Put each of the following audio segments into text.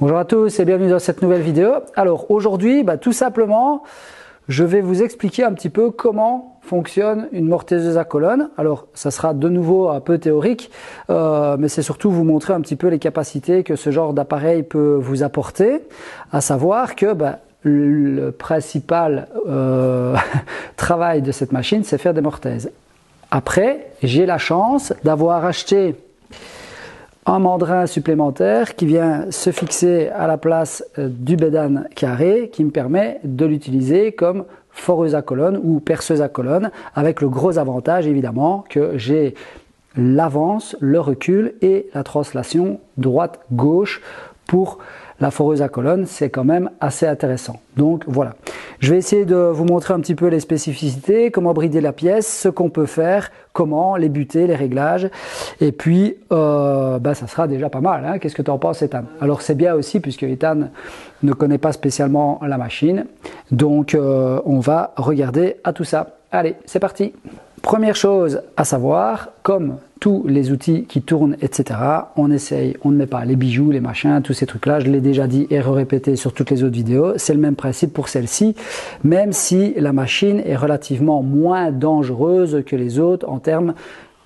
Bonjour à tous et bienvenue dans cette nouvelle vidéo. Alors aujourd'hui, tout simplement, je vais vous expliquer un petit peu comment fonctionne une mortaiseuse à colonne. Alors ça sera de nouveau un peu théorique, mais c'est surtout vous montrer un petit peu les capacités que ce genre d'appareil peut vous apporter, à savoir que le principal travail de cette machine, c'est faire des mortaises. Après, j'ai la chance d'avoir acheté un mandrin supplémentaire qui vient se fixer à la place du bédane carré qui me permet de l'utiliser comme foreuse à colonne ou perceuse à colonne, avec le gros avantage évidemment que j'ai l'avance, le recul et la translation droite-gauche pour la foreuse à colonne. C'est quand même assez intéressant. Donc voilà, je vais essayer de vous montrer un petit peu les spécificités, comment brider la pièce, ce qu'on peut faire, comment, les butées, les réglages, et puis ça sera déjà pas mal, hein. Qu'est-ce que tu en penses, Ethan? Alors c'est bien aussi puisque Ethan ne connaît pas spécialement la machine, donc on va regarder à tout ça. Allez, c'est parti. Première chose à savoir, comme tous les outils qui tournent, etc., on essaye, on ne met pas les bijoux, les machins, tous ces trucs-là, je l'ai déjà dit et répété sur toutes les autres vidéos, c'est le même principe pour celle-ci, même si la machine est relativement moins dangereuse que les autres en termes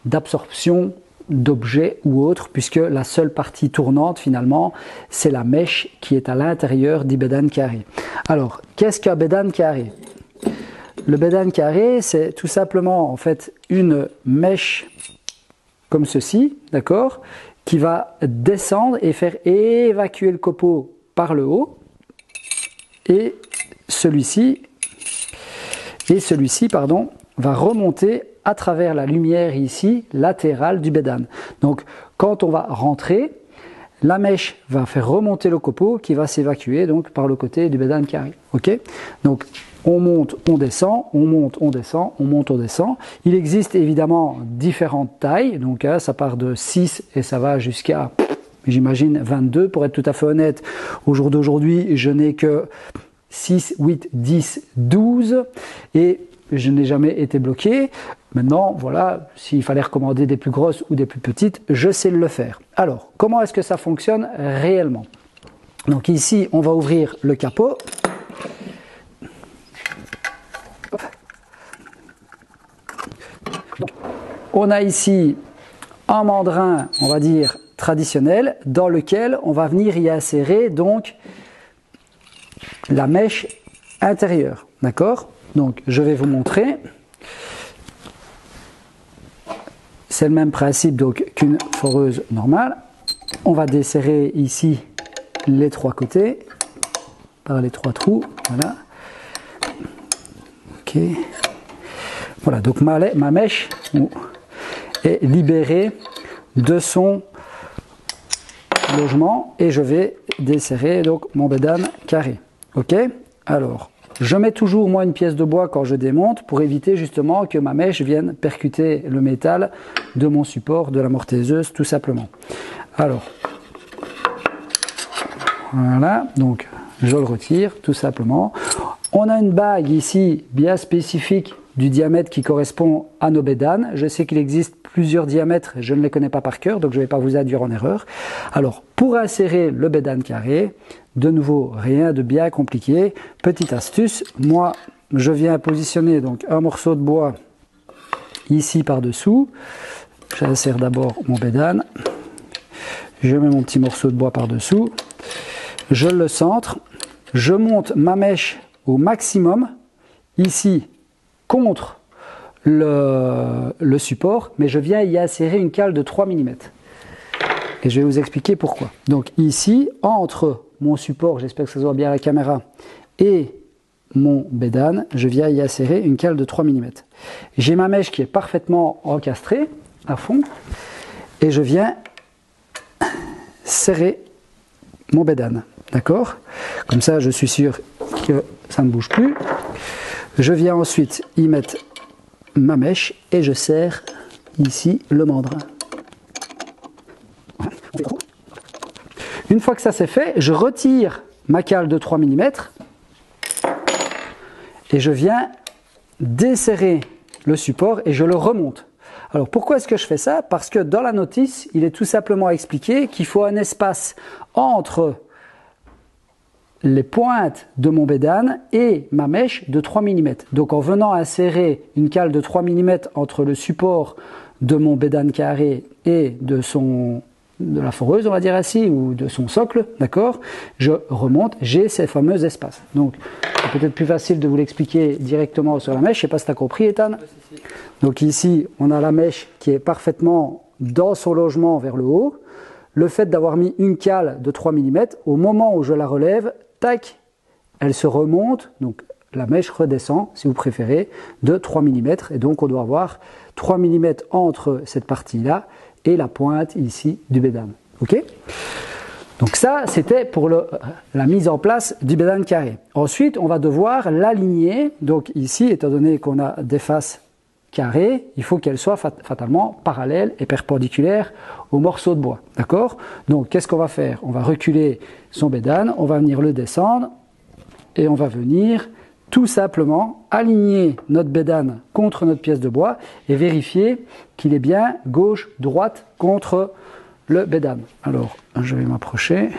d'absorption d'objets ou autres, puisque la seule partie tournante finalement, c'est la mèche qui est à l'intérieur du bédane carré. Alors, qu'est-ce qu'un bédane carré? Le bédane carré, c'est tout simplement en fait une mèche comme ceci, d'accord, qui va descendre et faire évacuer le copeau par le haut, et celui-ci va remonter à travers la lumière ici latérale du bédane. Donc quand on va rentrer, la mèche va faire remonter le copeau qui va s'évacuer donc par le côté du bédane carré. Ok, donc on monte, on descend, on monte, on descend, on monte, on descend. Il existe évidemment différentes tailles, donc ça part de 6 et ça va jusqu'à, j'imagine, 22. Pour être tout à fait honnête, au jour d'aujourd'hui, je n'ai que 6, 8, 10, 12 et je n'ai jamais été bloqué. Maintenant, voilà, s'il fallait recommander des plus grosses ou des plus petites, je sais le faire. Alors, comment est-ce que ça fonctionne réellement? Donc ici, on va ouvrir le capot. On a ici un mandrin, on va dire, traditionnel, dans lequel on va venir y insérer donc la mèche intérieure. D'accord? Donc, je vais vous montrer. C'est le même principe donc qu'une foreuse normale. On va desserrer ici les trois côtés par les trois trous. Voilà. Ok. Voilà, donc ma mèche est libérée de son logement et je vais desserrer donc mon bédane carré. Ok. Alors, je mets toujours moi une pièce de bois quand je démonte pour éviter justement que ma mèche vienne percuter le métal de mon support de la mortaiseuse tout simplement. Alors, voilà, donc je le retire tout simplement. On a une bague ici bien spécifique du diamètre qui correspond à nos bédanes. Je sais qu'il existe plusieurs diamètres, je ne les connais pas par cœur, donc je ne vais pas vous induire en erreur. Alors, pour insérer le bédane carré, de nouveau, rien de bien compliqué. Petite astuce, moi, je viens positionner donc un morceau de bois ici par-dessous. J'insère d'abord mon bédane. Je mets mon petit morceau de bois par-dessous. Je le centre. Je monte ma mèche au maximum, ici, contre le support, mais je viens y insérer une cale de 3 mm. Et je vais vous expliquer pourquoi. Donc ici, entre mon support, j'espère que ça se voit bien à la caméra, et mon bédane, je viens y insérer une cale de 3 mm. J'ai ma mèche qui est parfaitement encastrée, à fond, et je viens serrer mon bédane. D'accord? Comme ça, je suis sûr que ça ne bouge plus. Je viens ensuite y mettre ma mèche et je serre ici le mandrin. Une fois que ça c'est fait, je retire ma cale de 3 mm et je viens desserrer le support et je le remonte. Alors pourquoi est-ce que je fais ça? Parce que dans la notice, il est tout simplement expliqué qu'il faut un espace entre les pointes de mon bédane et ma mèche de 3 mm. Donc en venant insérer une cale de 3 mm entre le support de mon bédane carré et de la foreuse, on va dire ainsi, ou de son socle, d'accord, je remonte, j'ai ces fameux espaces. Donc c'est peut-être plus facile de vous l'expliquer directement sur la mèche. Je ne sais pas si tu as compris, Ethan. Donc ici, on a la mèche qui est parfaitement dans son logement vers le haut. Le fait d'avoir mis une cale de 3 mm, au moment où je la relève, tac, elle se remonte, donc la mèche redescend, si vous préférez, de 3 mm. Et donc on doit avoir 3 mm entre cette partie-là et la pointe ici du bédane. Ok ? Donc ça, c'était pour la mise en place du bédane carré. Ensuite, on va devoir l'aligner. Donc ici, étant donné qu'on a des faces carrées, il faut qu'elles soient fatalement parallèles et perpendiculaires au morceau de bois. D'accord ? Donc qu'est-ce qu'on va faire ? On va reculer son bédane, on va venir le descendre et on va venir tout simplement aligner notre bédane contre notre pièce de bois et vérifier qu'il est bien gauche-droite contre le bédane. Alors, je vais m'approcher.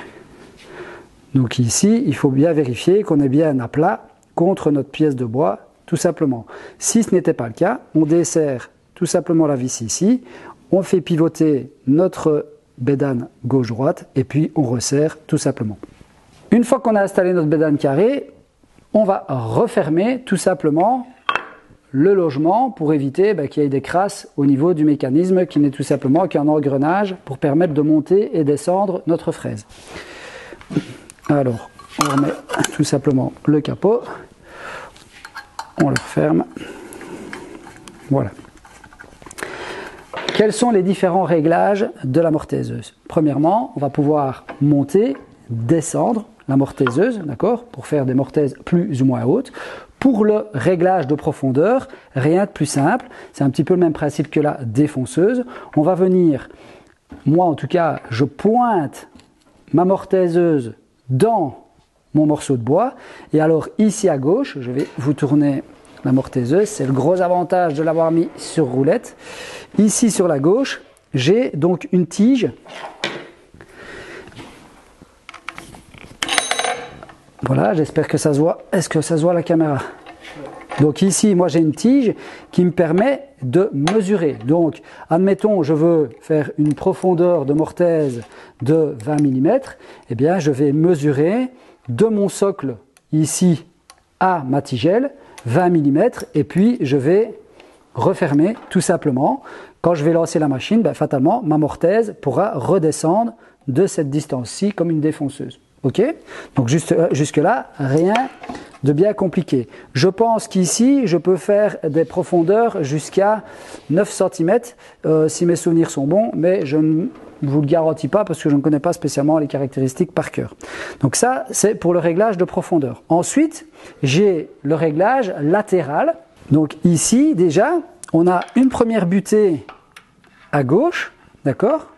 Donc ici, il faut bien vérifier qu'on est bien à plat contre notre pièce de bois, tout simplement. Si ce n'était pas le cas, on desserre tout simplement la vis ici, on fait pivoter notre bédane gauche-droite et puis on resserre tout simplement. Une fois qu'on a installé notre bédane carré, on va refermer tout simplement le logement pour éviter qu'il y ait des crasses au niveau du mécanisme qui n'est tout simplement qu'un engrenage pour permettre de monter et descendre notre fraise. Alors, on remet tout simplement le capot, on le referme, voilà. Quels sont les différents réglages de la mortaiseuse? Premièrement, on va pouvoir monter, descendre la mortaiseuse, d'accord, pour faire des mortaises plus ou moins hautes. Pour le réglage de profondeur, rien de plus simple, c'est un petit peu le même principe que la défonceuse. On va venir, moi en tout cas, je pointe ma mortaiseuse dans mon morceau de bois, et alors ici à gauche, je vais vous tourner la mortaiseuse, c'est le gros avantage de l'avoir mis sur roulette. Ici sur la gauche, j'ai donc une tige. Voilà, j'espère que ça se voit. Est-ce que ça se voit à la caméra? Donc ici, moi j'ai une tige qui me permet de mesurer. Donc, admettons, je veux faire une profondeur de mortaise de 20 mm. Eh bien, je vais mesurer de mon socle ici à ma tigelle 20 mm. Et puis, je vais refermer tout simplement. Quand je vais lancer la machine, fatalement, ma mortaise pourra redescendre de cette distance-ci comme une défonceuse. Ok? Donc jusque-là, rien de bien compliqué. Je pense qu'ici, je peux faire des profondeurs jusqu'à 9 cm, si mes souvenirs sont bons, mais je ne vous le garantis pas parce que je ne connais pas spécialement les caractéristiques par cœur. Donc ça, c'est pour le réglage de profondeur. Ensuite, j'ai le réglage latéral. Donc ici, déjà, on a une première butée à gauche, d'accord,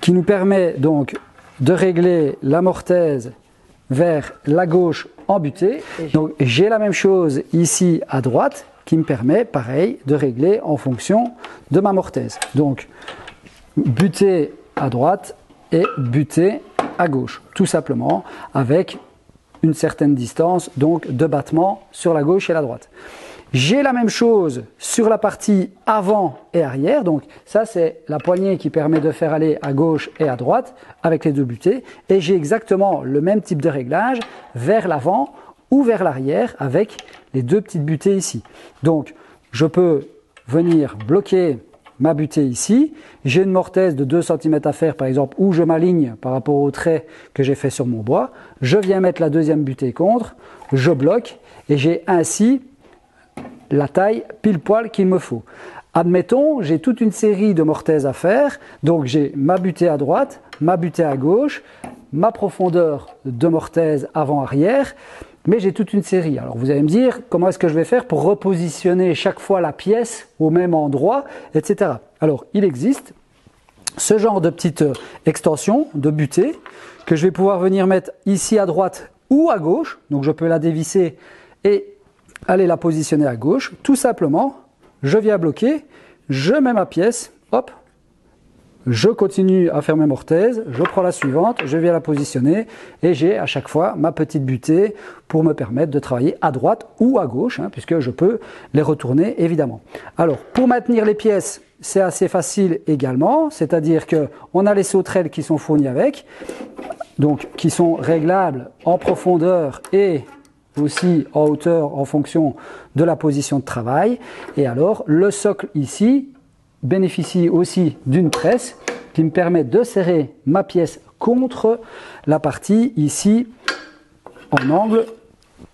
qui nous permet donc de régler la mortaise vers la gauche en butée. Donc j'ai la même chose ici à droite qui me permet pareil de régler en fonction de ma mortaise. Donc butée à droite et butée à gauche, tout simplement avec une certaine distance donc de battement sur la gauche et la droite. J'ai la même chose sur la partie avant et arrière, donc ça c'est la poignée qui permet de faire aller à gauche et à droite avec les deux butées, et j'ai exactement le même type de réglage vers l'avant ou vers l'arrière avec les deux petites butées ici. Donc je peux venir bloquer ma butée ici, j'ai une mortaise de 2 cm à faire par exemple où je m'aligne par rapport au trait que j'ai fait sur mon bois, je viens mettre la deuxième butée contre, je bloque et j'ai ainsi la taille pile poil qu'il me faut. Admettons, j'ai toute une série de mortaises à faire, donc j'ai ma butée à droite, ma butée à gauche, ma profondeur de mortaise avant-arrière, mais j'ai toute une série. Alors vous allez me dire, comment est-ce que je vais faire pour repositionner chaque fois la pièce au même endroit, etc. Alors il existe ce genre de petite extension de butée que je vais pouvoir venir mettre ici à droite ou à gauche, donc je peux la dévisser et aller la positionner à gauche, tout simplement, je viens bloquer, je mets ma pièce, hop, je continue à faire mes mortaises, je prends la suivante, je viens la positionner et j'ai à chaque fois ma petite butée pour me permettre de travailler à droite ou à gauche, hein, puisque je peux les retourner évidemment. Alors, pour maintenir les pièces, c'est assez facile également, c'est-à-dire que on a les sauterelles qui sont fournies avec, donc qui sont réglables en profondeur et aussi en hauteur en fonction de la position de travail. Et alors, le socle ici bénéficie aussi d'une presse qui me permet de serrer ma pièce contre la partie ici en angle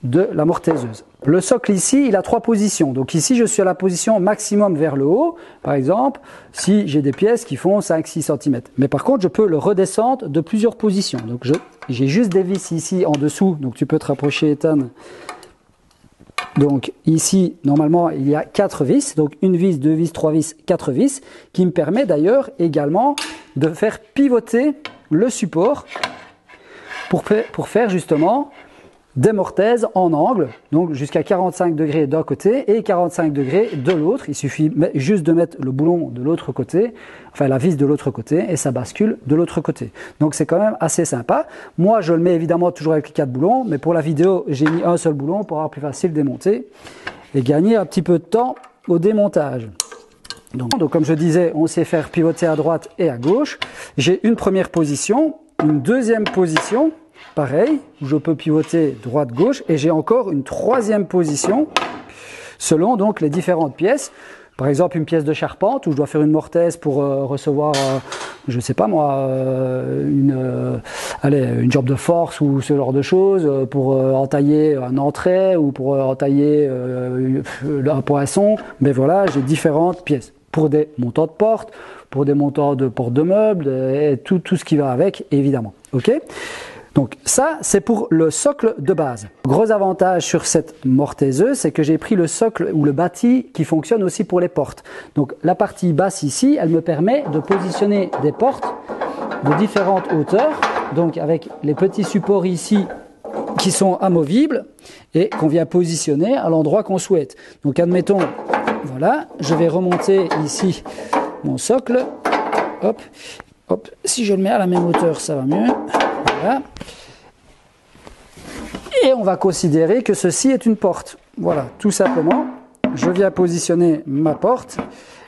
de la mortaiseuse. Le socle ici, il a 3 positions. Donc ici, je suis à la position maximum vers le haut, par exemple, si j'ai des pièces qui font 5-6 cm. Mais par contre, je peux le redescendre de plusieurs positions. Donc j'ai juste des vis ici en dessous. Donc tu peux te rapprocher, Ethan. Donc ici, normalement, il y a 4 vis. Donc une vis, 2 vis, 3 vis, 4 vis, qui me permet d'ailleurs également de faire pivoter le support pour faire justement des mortaises en angle, donc jusqu'à 45 degrés d'un côté et 45 degrés de l'autre. Il suffit juste de mettre le boulon de l'autre côté, enfin la vis de l'autre côté, et ça bascule de l'autre côté. Donc c'est quand même assez sympa. Moi je le mets évidemment toujours avec les 4 boulons, mais pour la vidéo j'ai mis un seul boulon pour avoir plus facile démonter et gagner un petit peu de temps au démontage. Donc comme je disais, on sait faire pivoter à droite et à gauche. J'ai une première position, une deuxième position, pareil, où je peux pivoter droite-gauche, et j'ai encore une troisième position selon donc les différentes pièces. Par exemple, une pièce de charpente où je dois faire une mortaise pour recevoir, je sais pas moi, une jambe de force ou ce genre de choses, pour entailler un entrée ou pour entailler un poinçon. Mais voilà, j'ai différentes pièces pour des montants de porte, pour des montants de porte de meubles, et tout ce qui va avec, évidemment. Ok ? Donc ça, c'est pour le socle de base. Gros avantage sur cette mortaiseuse, c'est que j'ai pris le socle ou le bâti qui fonctionne aussi pour les portes. Donc la partie basse ici, elle me permet de positionner des portes de différentes hauteurs, donc avec les petits supports ici qui sont amovibles et qu'on vient positionner à l'endroit qu'on souhaite. Donc admettons, voilà, je vais remonter ici mon socle, hop, hop, si je le mets à la même hauteur, ça va mieux. Voilà. Et on va considérer que ceci est une porte. Voilà, tout simplement, je viens positionner ma porte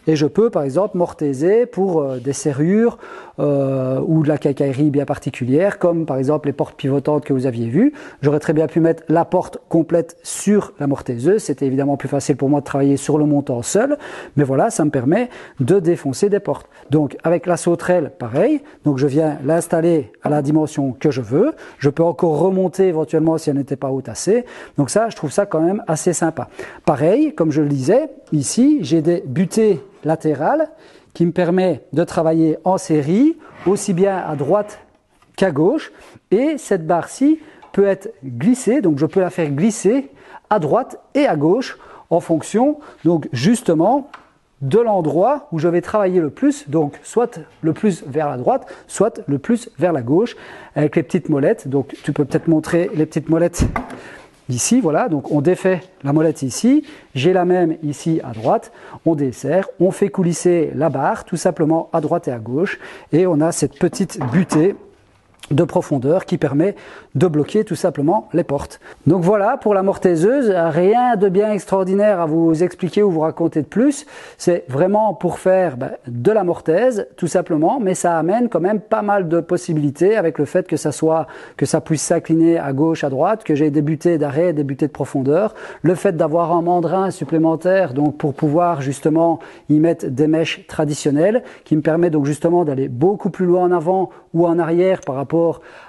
et je peux par exemple mortaiser pour des serrures ou de la quincaillerie bien particulière, comme par exemple les portes pivotantes que vous aviez vues. J'aurais très bien pu mettre la porte complète sur la mortaiseuse. C'était évidemment plus facile pour moi de travailler sur le montant seul, mais voilà, ça me permet de défoncer des portes. Donc avec la sauterelle, pareil, donc je viens l'installer à la dimension que je veux. Je peux encore remonter éventuellement si elle n'était pas haute assez. Donc ça, je trouve ça quand même assez sympa. Pareil, comme je le disais, ici, j'ai des butées latérales qui me permet de travailler en série, aussi bien à droite qu'à gauche. Et cette barre-ci peut être glissée, donc je peux la faire glisser à droite et à gauche en fonction, donc justement, de l'endroit où je vais travailler le plus, donc soit le plus vers la droite, soit le plus vers la gauche, avec les petites molettes. Donc tu peux peut-être montrer les petites molettes ici, voilà, donc on défait la molette ici, j'ai la même ici à droite, on desserre, on fait coulisser la barre tout simplement à droite et à gauche, et on a cette petite butée de profondeur qui permet de bloquer tout simplement les portes. Donc voilà pour la mortaiseuse, rien de bien extraordinaire à vous expliquer ou vous raconter de plus, c'est vraiment pour faire de la mortaise tout simplement, mais ça amène quand même pas mal de possibilités avec le fait que ça puisse s'incliner à gauche, à droite, que j'ai des butées d'arrêt, des butées de profondeur, le fait d'avoir un mandrin supplémentaire donc pour pouvoir justement y mettre des mèches traditionnelles qui me permet donc justement d'aller beaucoup plus loin en avant ou en arrière par rapport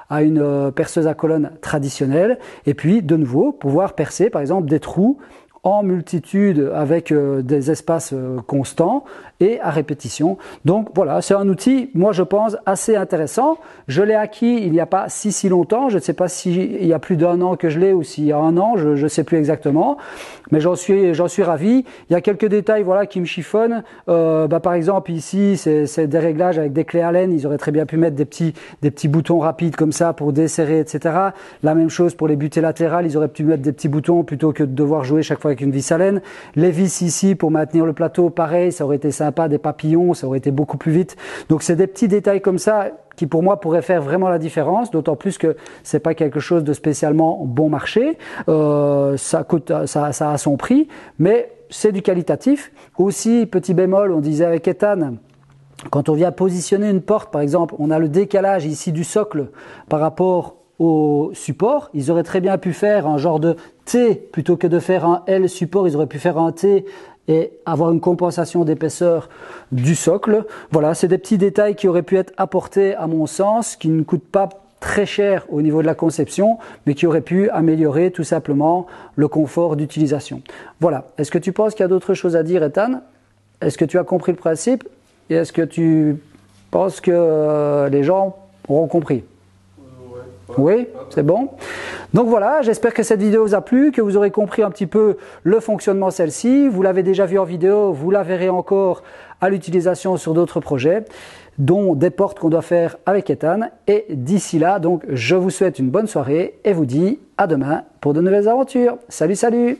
à une perceuse à colonne traditionnelle, et puis de nouveau pouvoir percer par exemple des trous en multitude avec des espaces constants et à répétition. Donc voilà, c'est un outil, moi je pense, assez intéressant. Je l'ai acquis il n'y a pas si longtemps, je ne sais pas s'il y a plus d'1 an que je l'ai ou s'il y a 1 an, je ne sais plus exactement, mais j'en suis ravi. Il y a quelques détails voilà, qui me chiffonnent. Par exemple ici, c'est des réglages avec des clés Allen, ils auraient très bien pu mettre des petits boutons rapides comme ça pour desserrer, etc. La même chose pour les butées latérales, ils auraient pu mettre des petits boutons plutôt que de devoir jouer chaque fois avec une vis Allen. Les vis ici pour maintenir le plateau, pareil, ça aurait été sympa sympa, des papillons, ça aurait été beaucoup plus vite. Donc c'est des petits détails comme ça qui pour moi pourraient faire vraiment la différence, d'autant plus que c'est pas quelque chose de spécialement bon marché. Ça a son prix, mais c'est du qualitatif. Aussi, petit bémol, on disait avec Ethan, quand on vient positionner une porte, par exemple, on a le décalage ici du socle par rapport au support. Ils auraient très bien pu faire un genre de T plutôt que de faire un L support. Ils auraient pu faire un T et avoir une compensation d'épaisseur du socle. Voilà, c'est des petits détails qui auraient pu être apportés à mon sens, qui ne coûtent pas très cher au niveau de la conception, mais qui auraient pu améliorer tout simplement le confort d'utilisation. Voilà. Est-ce que tu penses qu'il y a d'autres choses à dire, Ethan? Est-ce que tu as compris le principe? Et est-ce que tu penses que les gens auront compris? Oui, c'est bon. Donc voilà, j'espère que cette vidéo vous a plu, que vous aurez compris un petit peu le fonctionnement de celle-ci. Vous l'avez déjà vu en vidéo, vous la verrez encore à l'utilisation sur d'autres projets, dont des portes qu'on doit faire avec Ethan. Et d'ici là, donc, je vous souhaite une bonne soirée et vous dis à demain pour de nouvelles aventures. Salut, salut!